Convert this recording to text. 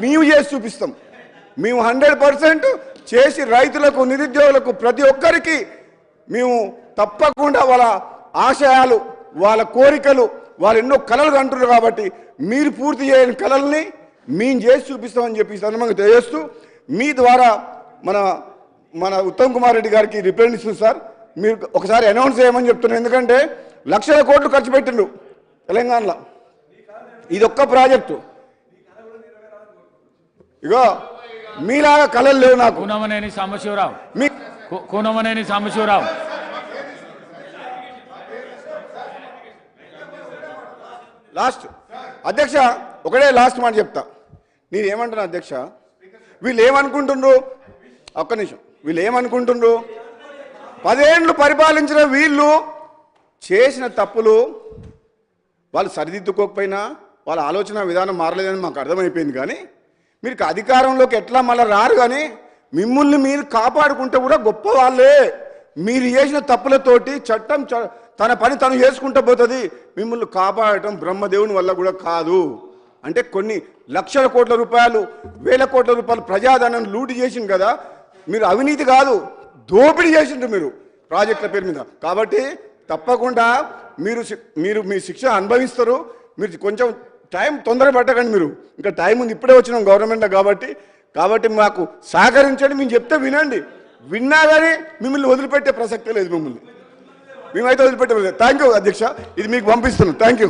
మేము చేసి చూపిస్తాం. మేము 100% చేసి రైతులకు, నిరుద్యోగులకు, ప్రతి ఒక్కరికి మేము తప్పకుండా వాళ్ళ ఆశయాలు, వాళ్ళ కోరికలు, వాళ్ళు ఎన్నో కళలు అంటున్నారు కాబట్టి మీరు పూర్తి చేయని కళల్ని మేము చేసి చూపిస్తామని చెప్పి సందర్భంగా తెలియజేస్తూ మీ ద్వారా మన ఉత్తమ్ కుమార్ రెడ్డి గారికి రిప్రజెంటేషన్ సార్ మీరు ఒకసారి అనౌన్స్ చేయమని చెప్తున్నాను. ఎందుకంటే లక్షల కోట్లు ఖర్చు పెట్టిండు తెలంగాణలో. ఇది ఒక్క ప్రాజెక్టు. ఇగో మీలాగా కళలు లేవు నాకు. కూనమనేని సాంబశివరావు లాస్ట్ అధ్యక్ష, ఒకటే లాస్ట్ మాట చెప్తా. నేనేమంటున్నా అధ్యక్ష, వీళ్ళు ఏమనుకుంటుండ్రు, ఒక్క నిమిషం, వీళ్ళు ఏమనుకుంటుండ్రు, 10 ఏళ్ళు పరిపాలించిన వీళ్ళు చేసిన తప్పులు వాళ్ళు సరిదిద్దుకోకపోయినా వాళ్ళ ఆలోచన విధానం మారలేదని మాకు అర్థమైపోయింది. కానీ మీరు అధికారంలోకి ఎట్లా మళ్ళీ రారు, కానీ మిమ్మల్ని మీరు కాపాడుకుంటే కూడా గొప్ప వాళ్ళే. మీరు చేసిన తప్పులతోటి చట్టం తన పని తను చేసుకుంటూ పోతుంది. మిమ్మల్ని కాపాడటం బ్రహ్మదేవుని వల్ల కూడా కాదు. అంటే కొన్ని లక్షల కోట్ల రూపాయలు, వేల కోట్ల రూపాయలు ప్రజాధనాన్ని లూటి చేసింది కదా. మీరు అవినీతి కాదు, దోపిడీ చేసిండ్రు మీరు ప్రాజెక్టుల పేరు మీద. కాబట్టి తప్పకుండా మీరు మీ శిక్ష అనుభవిస్తారు. మీరు కొంచెం టైం తొందర పట్టకండి. మీరు ఇంకా టైం ఉంది, ఇప్పుడే వచ్చినాం గవర్నమెంట్లో కాబట్టి మాకు సహకరించండి. మేము చెప్తే వినండి. విన్నా కానీ మిమ్మల్ని వదిలిపెట్టే ప్రసక్తే లేదు. మేమైతే వదిలిపెట్టే. థ్యాంక్ యూ అధ్యక్ష, ఇది మీకు పంపిస్తున్నాం. Thank you.